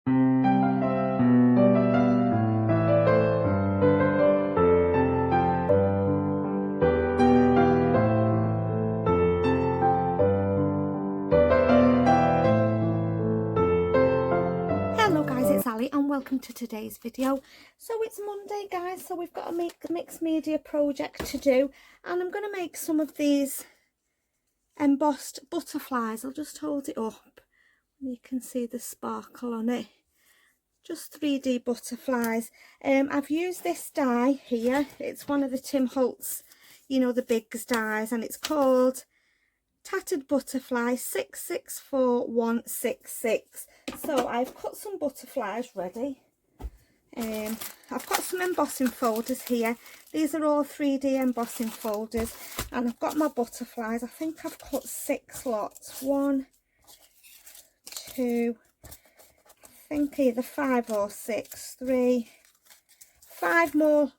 Hello guys, it's Ali and welcome to today's video. So it's Monday guys, so we've got a mixed media project to do, and I'm going to make some of these embossed butterflies. I'll just hold it up and you can see the sparkle on it. Just 3D butterflies. I've used this die here. It's one of the Tim Holtz, you know, the big dies, and it's called Tattered Butterfly 664166. So I've cut some butterflies ready. I've got some embossing folders here. These are all 3D embossing folders, and I've got my butterflies. I think I've cut 6 lots. 1, 2, I think either 5 or 6, 3, 5 more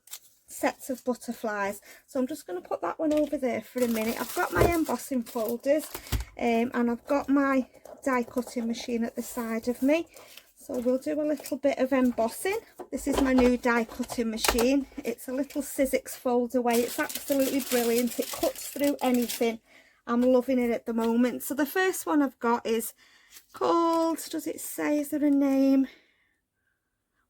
sets of butterflies. So I'm just going to put that one over there for a minute. I've got my embossing folders and I've got my die cutting machine at the side of me, so we'll do a little bit of embossing. This is my new die cutting machine. It's a little Sizzix fold away. It's absolutely brilliant. It cuts through anything. I'm loving it at the moment. So the first one I've got is called, does it say, is there a name?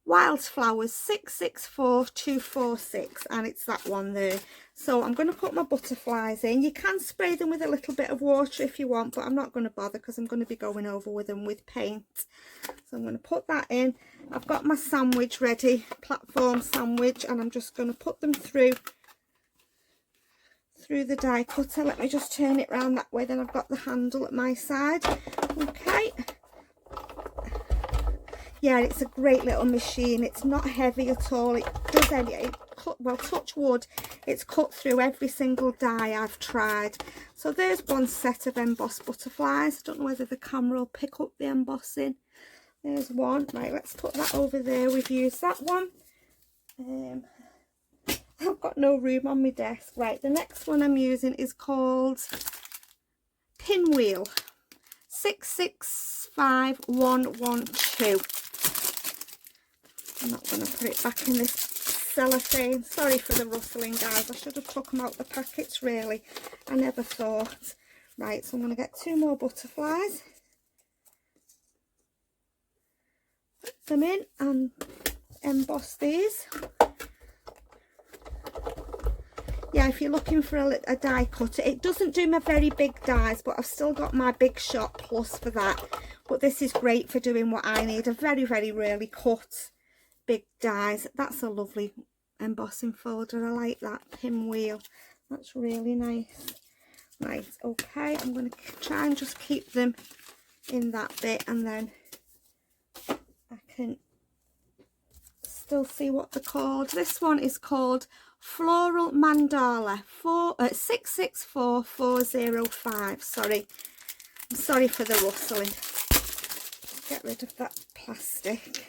Wildflowers 664246, and it's that one there. So I'm going to put my butterflies in. You can spray them with a little bit of water if you want, but I'm not going to bother because I'm going to be going over with them with paint. So I'm going to put that in. I've got my sandwich ready, platform sandwich, and I'm just going to put them through the die cutter. Let me just turn it round that way, then I've got the handle at my side. Okay. Yeah, it's a great little machine. It's not heavy at all. It does well, touch wood, it's cut through every single die I've tried. So there's one set of embossed butterflies. I don't know whether the camera will pick up the embossing. There's one. Right, let's put that over there. We've used that one. I've got no room on my desk. Right, the next one I'm using is called Pinwheel 665112. I'm not going to put it back in this cellophane. Sorry for the rustling guys, I should have took them out the packets really. I never thought. Right, so I'm going to get 2 more butterflies. Put them in and emboss these. Yeah, if you're looking for a die cutter, it doesn't do my very big dies, but I've still got my Big Shot Plus for that. But this is great for doing what I need, a very, very rarely cut big dies. That's a lovely embossing folder. I like that pinwheel. That's really nice. Right, okay, I'm going to try and just keep them in that bit, and then I can still see what they're called. This one is called Floral Mandala 664405. Sorry, I'm sorry for the rustling. Get rid of that plastic.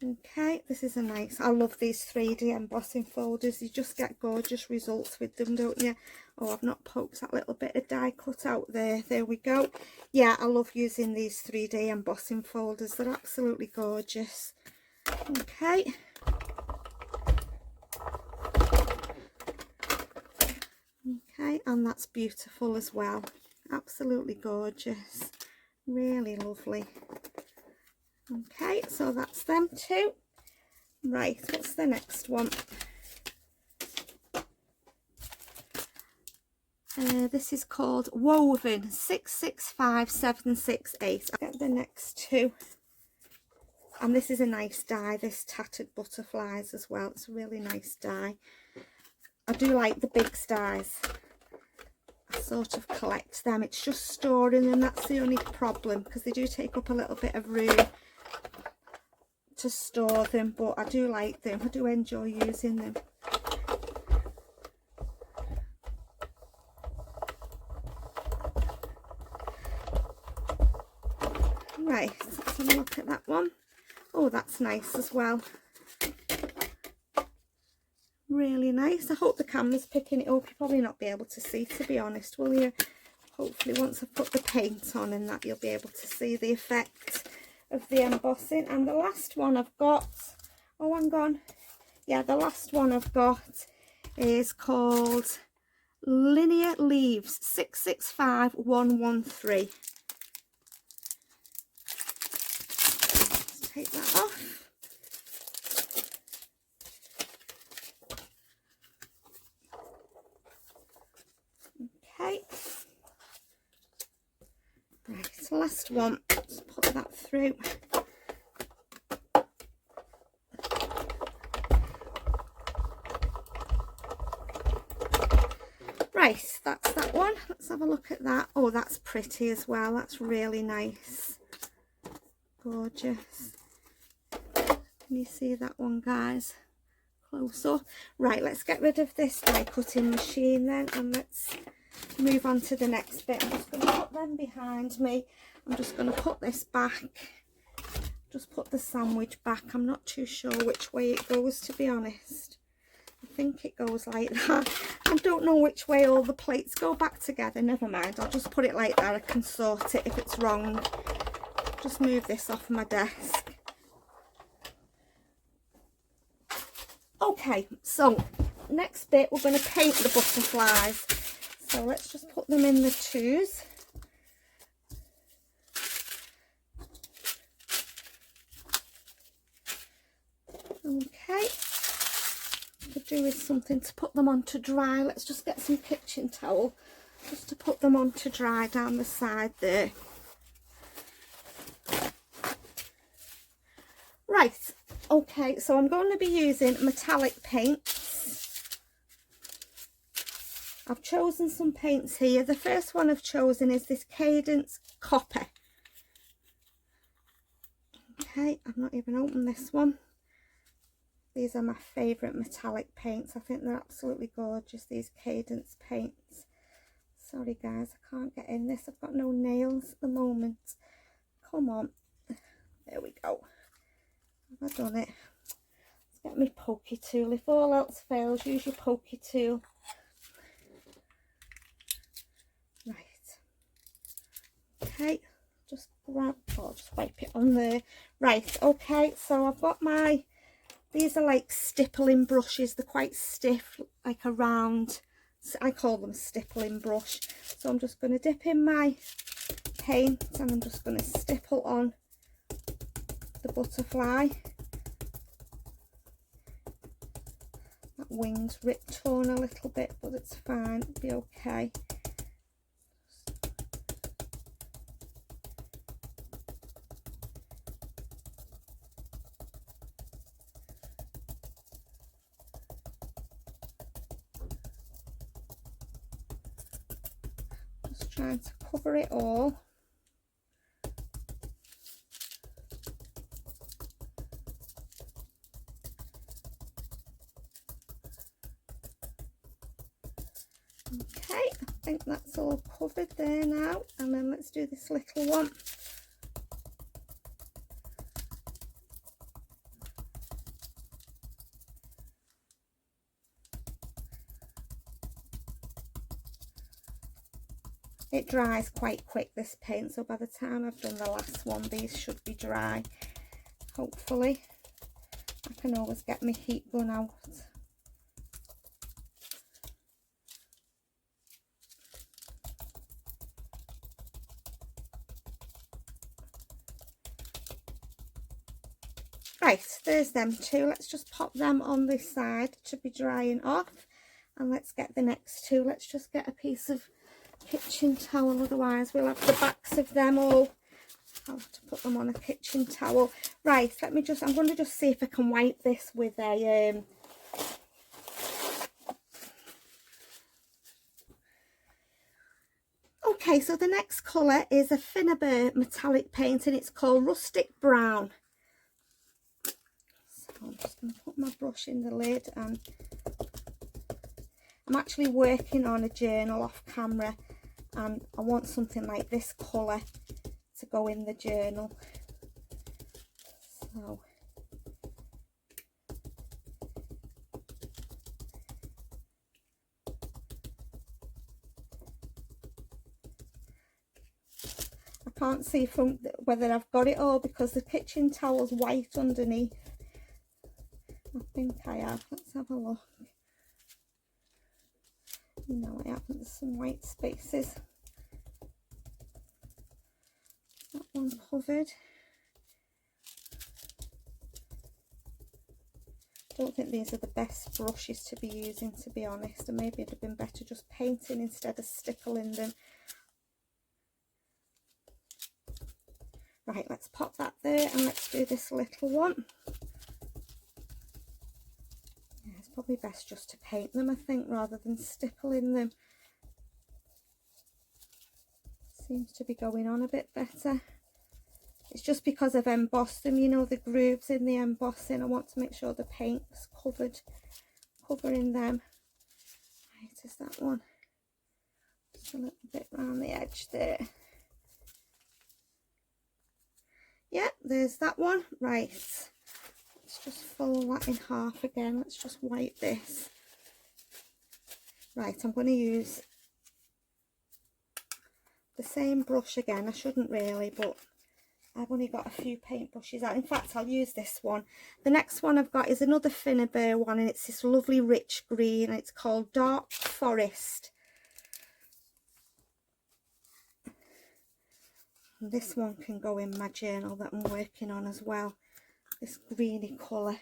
Okay, this is a nice, I love these 3D embossing folders. You just get gorgeous results with them, don't you? Oh, I've not poked that little bit of die cut out there. There we go. Yeah, I love using these 3D embossing folders. They're absolutely gorgeous. Okay. Okay, and that's beautiful as well. Absolutely gorgeous. Really lovely. Okay, so that's them 2. Right, what's the next one? This is called Woven 665768. I'll get the next 2. And this is a nice die, this Tattered Butterflies as well. It's a really nice die. I do like the big dies. I sort of collect them. It's just storing them, that's the only problem, because they do take up a little bit of room to store them, but I do like them. I do enjoy using them. Right, let's have a look at that one. Oh, that's nice as well. Really nice. I hope the camera's picking it up. You'll probably not be able to see, to be honest, will you? Hopefully once I put the paint on and that, you'll be able to see the effect. of the embossing. And the last one I've got, oh hang on, yeah, the last one I've got is called Linear Leaves 665113. Let's take that off. Okay, right, last one, let's put that through. Right, that's that one. Let's have a look at that. Oh, that's pretty as well. That's really nice. Gorgeous. Can you see that one, guys? Close up. Right, let's get rid of this die cutting machine then, and let's move on to the next bit. I'm just going to put them behind me. I'm just going to put this back. Just put the sandwich back. I'm not too sure which way it goes, to be honest. I think it goes like that. I don't know which way all the plates go back together. Never mind, I'll just put it like that. I can sort it if it's wrong. Just move this off my desk. Okay, so next bit we're going to paint the butterflies. So let's just put them in the twos. Okay. Could do with something to put them on to dry. Let's just get some kitchen towel just to put them on to dry down the side there. Right, okay, so I'm going to be using metallic paints. I've chosen some paints here. The first one I've chosen is this Cadence Copper. Okay, I've not even opened this one. These are my favourite metallic paints. I think they're absolutely gorgeous, these Cadence paints. Sorry guys, I can't get in this. I've got no nails at the moment. Come on. There we go. Have I done it? Let's get my pokey tool. If all else fails, use your pokey tool. Right. Okay. Just grab, or just wipe it on there. Right. Okay. So I've got my, these are like stippling brushes. They're quite stiff, like a round, I call them stippling brush. So I'm just going to dip in my paint and I'm just going to stipple on the butterfly. That wing's ripped torn a little bit, but it's fine, it'll be okay. Just trying to cover it all. Okay, I think that's all covered there now, and then let's do this little one. It dries quite quick, this paint, so by the time I've done the last one, these should be dry, hopefully. I can always get my heat gun out. Right, there's them two. Let's just pop them on this side to be drying off, and let's get the next two. Let's just get a piece of kitchen towel, otherwise we'll have the backs of them all. I'll have to put them on a kitchen towel. Right, let me just, I'm going to just see if I can wipe this with a okay, so the next colour is a Finnabair metallic paint and it's called Rustic Brown. So I'm just going to put my brush in the lid, and I'm actually working on a journal off camera and I want something like this colour to go in the journal. So I can't see from whether I've got it all because the kitchen towel's white underneath. I think I have. Let's have a look. No, I haven't. There's some white spaces. That one covered. I don't think these are the best brushes to be using, to be honest, and maybe it'd have been better just painting instead of stippling them. Right, let's pop that there and let's do this little one. Yeah, it's probably best just to paint them, I think, rather than stippling them. Seems to be going on a bit better. It's just because I've embossed them, you know, the grooves in the embossing. I want to make sure the paint's covering them. Right, is that one? Just a little bit around the edge there. Yeah, there's that one. Right, let's just fold that in half again. Let's just wipe this. Right, I'm going to use the same brush again. I shouldn't really, but I've only got a few paint brushes out. In fact, I'll use this one. The next one I've got is another Finnabair one, and it's this lovely rich green. It's called Dark Forest. And this one can go in my journal that I'm working on as well. This greeny colour.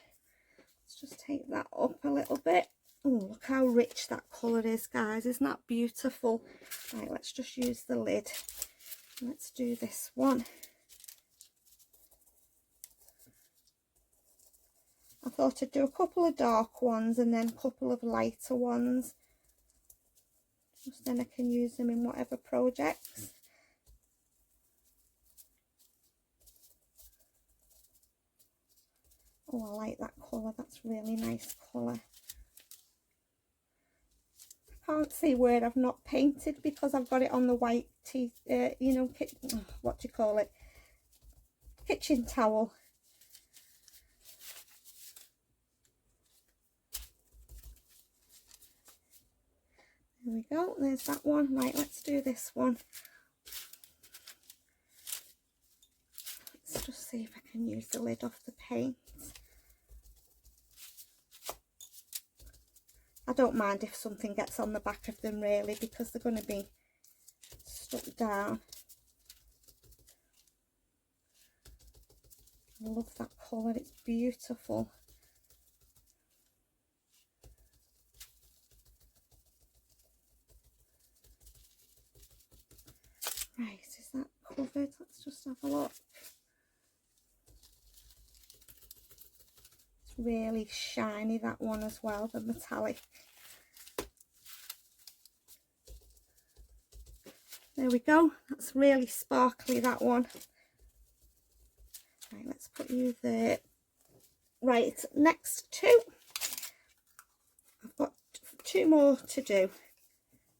Let's just take that up a little bit. Oh, look how rich that colour is, guys. Isn't that beautiful? Right, let's just use the lid. Let's do this one. I thought I'd do a couple of dark ones and then a couple of lighter ones. Just then I can use them in whatever projects. Oh, I like that colour. That's a really nice colour. I can't see where I've not painted because I've got it on the white you know, what do you call it? Kitchen towel. There we go, there's that one. Right, let's do this one. Let's just see if I can use the lid off the paint. I don't mind if something gets on the back of them really, because they're going to be stuck down. I love that colour, it's beautiful. Right, is that covered? Let's just have a look. It's really shiny, that one as well, the metallic. There we go, that's really sparkly, that one. Right, let's put you there. Right, next two. I've got two more to do.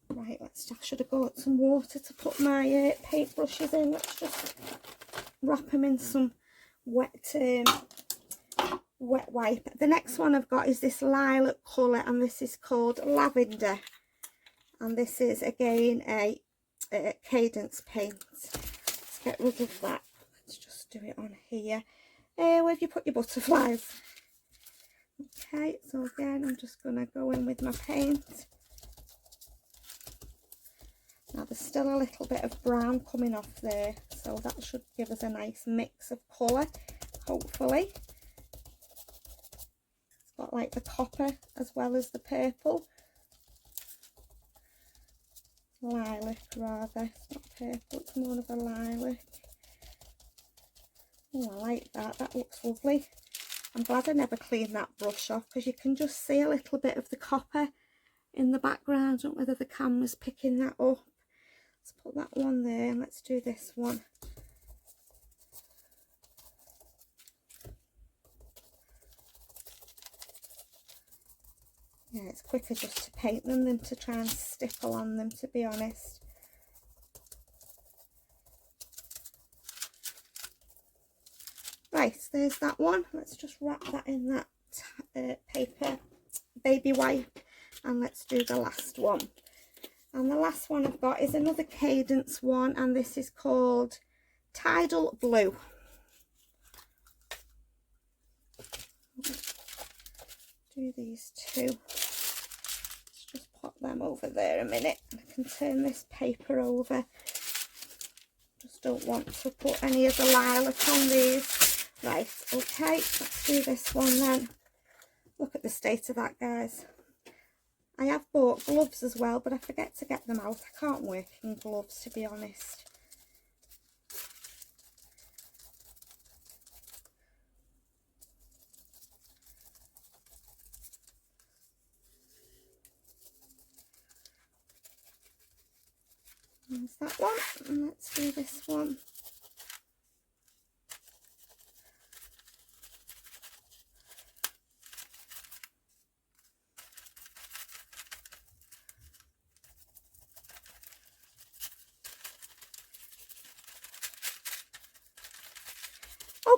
Right, I should have got some water to put my paint brushes in. Let's just wrap them in some wet wipe. The next one I've got is this lilac colour, and this is called Lavender. And this is again a Cadence paint. Let's get rid of that. Let's just do it on here. Where have you put your butterflies? Okay, so again, I'm just going to go in with my paint. Now there's still a little bit of brown coming off there, so that should give us a nice mix of colour, hopefully. It's got like the copper as well as the purple. Lilac rather, it's not purple, it's more of a lilac. Oh, I like that, that looks lovely. I'm glad I never cleaned that brush off, because you can just see a little bit of the copper in the background. I don't know whether the camera's picking that up. Let's put that one there and let's do this one. Yeah, it's quicker just to paint them than to try and stipple on them, to be honest. Right, there's that one. Let's just wrap that in that paper baby wipe, and let's do the last one. And the last one I've got is another Cadence one, and this is called Tidal Blue. Do these two. Let's just pop them over there a minute. I can turn this paper over. Just don't want to put any of the lilac on these. Right, okay, let's do this one then. Look at the state of that, guys. I have bought gloves as well, but I forget to get them out. I can't work in gloves, to be honest. There's that one, and let's do this one.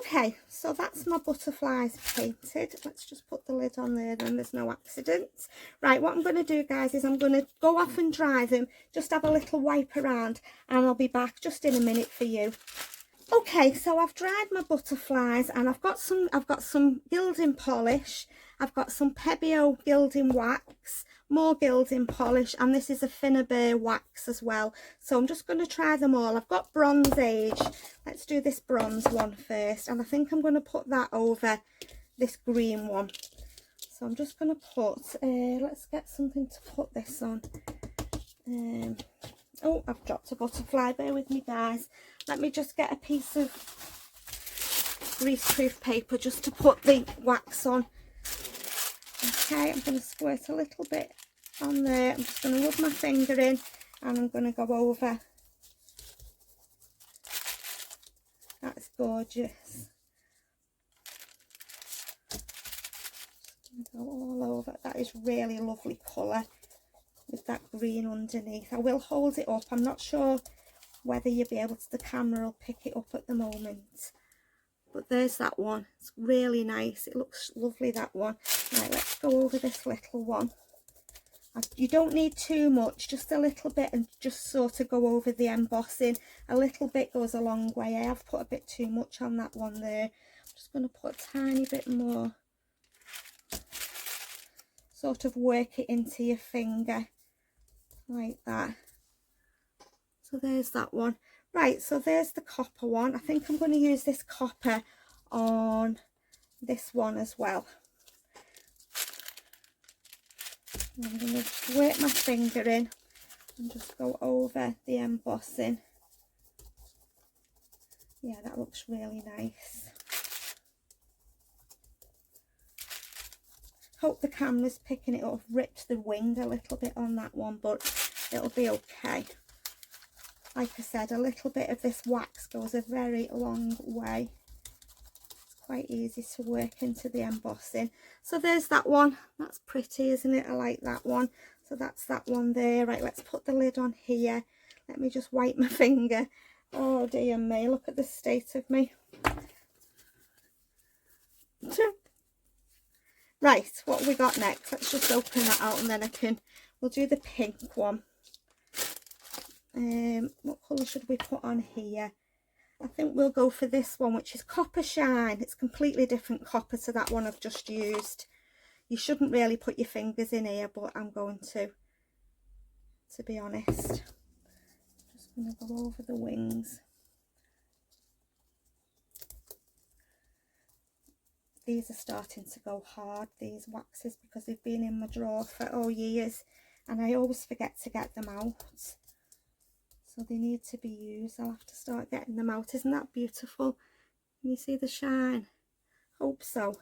Okay, so that's my butterflies painted. Let's just put the lid on there, then there's no accidents. Right, what I'm going to do, guys, is I'm going to go off and dry them, just have a little wipe around, and I'll be back just in a minute for you. Okay, so I've dried my butterflies, and I've got some gilding polish, I've got some Pebeo gilding wax, more gilding polish, and this is a Finnabair wax as well. So I'm just going to try them all. I've got Bronze Age. Let's do this bronze one first, and I think I'm going to put that over this green one. So I'm just going to put, let's get something to put this on. Oh, I've dropped a butterfly, bear with me, guys. Let me just get a piece of greaseproof paper just to put the wax on. Okay, I'm going to squirt a little bit on there. I'm just going to rub my finger in, and I'm going to go over. That's gorgeous. Go all over. That is really lovely colour with that green underneath. I will hold it up. I'm not sure whether you'll be able to, the camera will pick it up at the moment. But there's that one. It's really nice. It looks lovely, that one. Right, let's go over this little one. You don't need too much, just a little bit, and just sort of go over the embossing. A little bit goes a long way. I have put a bit too much on that one there. I'm just going to put a tiny bit more. Sort of work it into your finger like that. So there's that one. Right, so there's the copper one. I think I'm going to use this copper on this one as well. I'm going to just work my finger in and just go over the embossing. Yeah, that looks really nice. Hope the camera's picking it up. I've ripped the wing a little bit on that one, but it'll be okay. Like I said, a little bit of this wax goes a very long way. It's quite easy to work into the embossing. So there's that one. That's pretty, isn't it? I like that one. So that's that one there. Right, let's put the lid on here. Let me just wipe my finger. Oh dear me, look at the state of me. Right, what have we got next? Let's just open that out, and then we'll do the pink one. What colour should we put on here? I think we'll go for this one, which is Copper Shine. It's completely different copper to that one I've just used. You shouldn't really put your fingers in here, but I'm going to be honest. Just going to go over the wings. These are starting to go hard, these waxes, because they've been in my drawer for years, and I always forget to get them out. So they need to be used. I'll have to start getting them out. Isn't that beautiful? Can you see the shine? Hope so.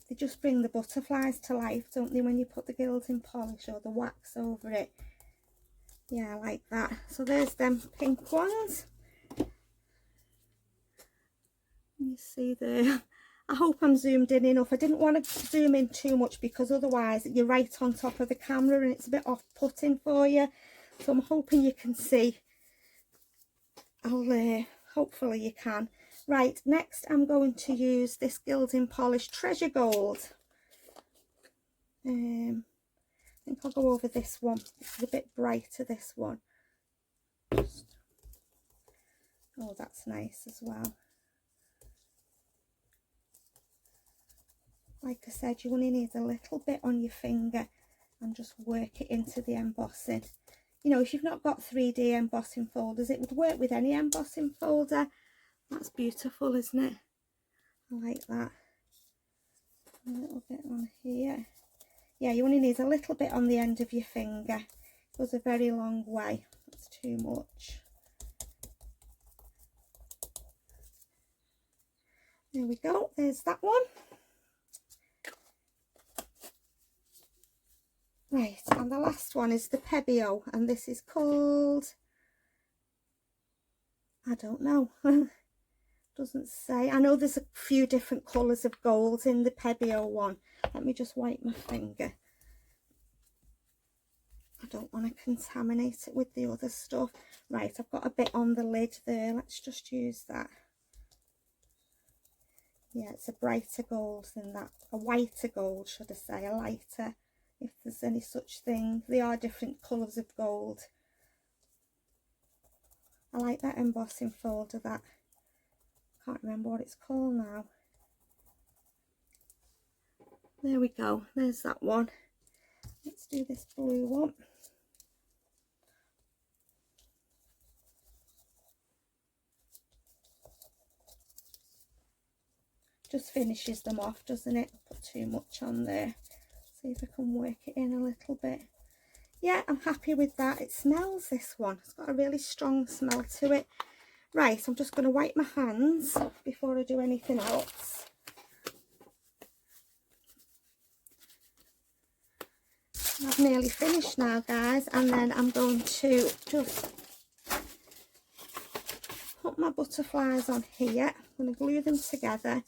They just bring the butterflies to life, don't they, when you put the gilding polish or the wax over it. Yeah, I like that. So there's them pink ones. You see there. I hope I'm zoomed in enough. I didn't want to zoom in too much, because otherwise you're right on top of the camera and it's a bit off-putting for you. So I'm hoping you can see. Hopefully you can. Right, next I'm going to use this gilding polish Treasure Gold. think I'll go over this one. It's a bit brighter, this one. Oh, that's nice as well. Like I said, you only need a little bit on your finger and just work it into the embossing. You know, if you've not got 3D embossing folders, it would work with any embossing folder. That's beautiful, isn't it? I like that. A little bit on here. Yeah, you only need a little bit on the end of your finger. It goes a very long way. That's too much. There we go. There's that one. Right, and the last one is the Pebeo, and this is called, I don't know. Doesn't say. I know there's a few different colours of gold in the Pebeo one. Let me just wipe my finger. I don't want to contaminate it with the other stuff. Right, I've got a bit on the lid there. Let's just use that. Yeah, it's a brighter gold than that. A whiter gold, should I say. A lighter, if there's any such thing. They are different colours of gold. I like that embossing folder, that. Can't remember what it's called now. There we go. There's that one. Let's do this blue one. Just finishes them off, doesn't it? Put too much on there. See if I can work it in a little bit. Yeah, I'm happy with that. It smells, this one. It's got a really strong smell to it. Right, I'm just going to wipe my hands before I do anything else. I've nearly finished now, guys, and then I'm going to just put my butterflies on here. I'm going to glue them together.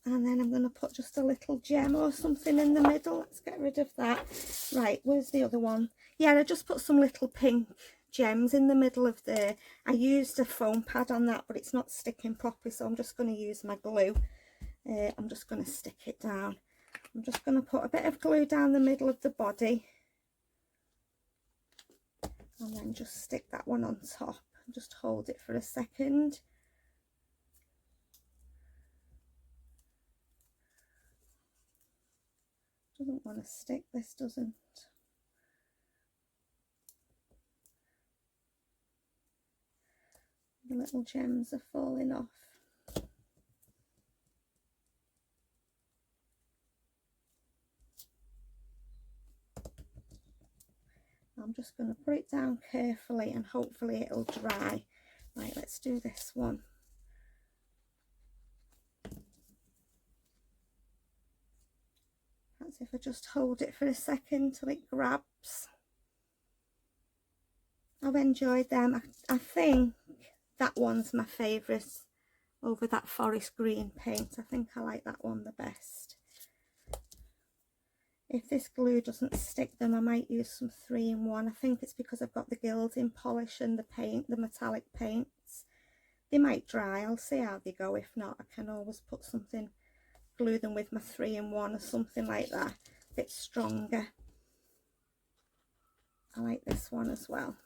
And then I'm going to put just a little gem or something in the middle. Let's get rid of that. Right, where's the other one? Yeah, I just put some little pink gems in the middle of there. I used a foam pad on that, but it's not sticking properly, so I'm just going to use my glue. I'm just going to stick it down. I'm just going to put a bit of glue down the middle of the body. And then just stick that one on top. Just hold it for a second. Doesn't want to stick, this doesn't. The little gems are falling off. I'm just going to put it down carefully and hopefully it'll dry. Right, let's do this one. That's if I just hold it for a second till it grabs. I've enjoyed them. I think that one's my favourite over that forest green paint. I think I like that one the best. If this glue doesn't stick them, I might use some 3-in-1. I think it's because I've got the gilding polish and the paint, the metallic paints. They might dry. I'll see how they go. If not, I can always put something, glue them with my 3-in-1 or something like that. A bit stronger. I like this one as well.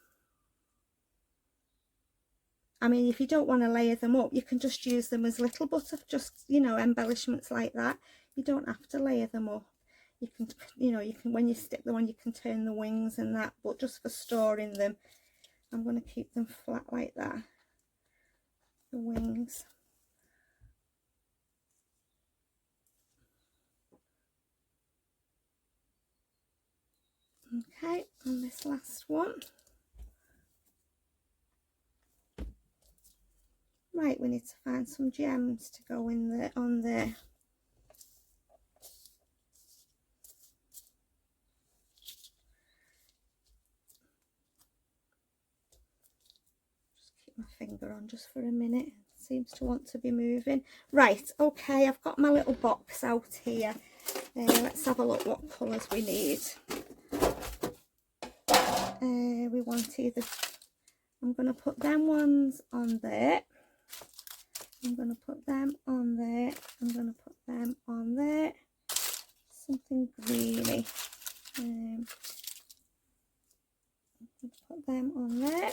I mean, if you don't want to layer them up, you can just use them as little just, you know, embellishments like that. You don't have to layer them up. You can, you know, you can, when you stick them on, you can turn the wings and that, but just for storing them, I'm going to keep them flat like that, the wings. Okay, and this last one. Right, we need to find some gems to go in there, on there. My finger on just for a minute. It seems to want to be moving. Right, okay, I've got my little box out here. Let's have a look what colours we need. We want either, I'm going to put them ones on there, I'm going to put them on there. I'm going to put them on there. Something greeny. I'm going to put them on there.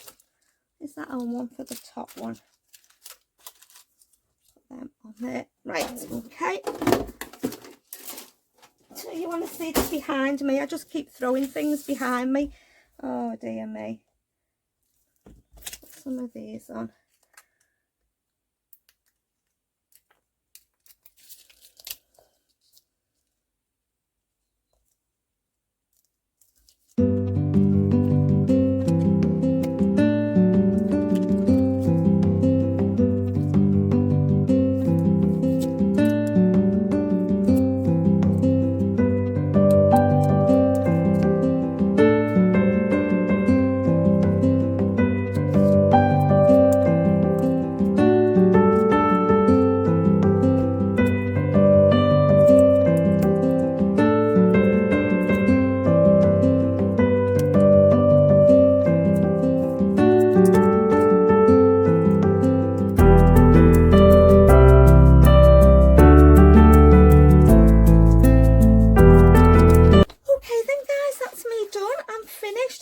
Is that on one for the top one? Put them on there. Right, okay. So you want to see this behind me? I just keep throwing things behind me. Oh dear me. Put some of these on.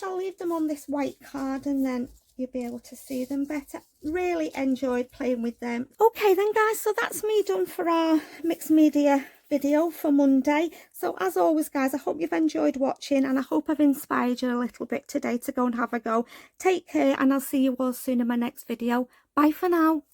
I'll leave them on this white card and then you'll be able to see them better. Really enjoyed playing with them. Okay then guys, so that's me done for our mixed media video for Monday. So as always guys, I hope you've enjoyed watching and I hope I've inspired you a little bit today to go and have a go. Take care and I'll see you all soon in my next video. Bye for now.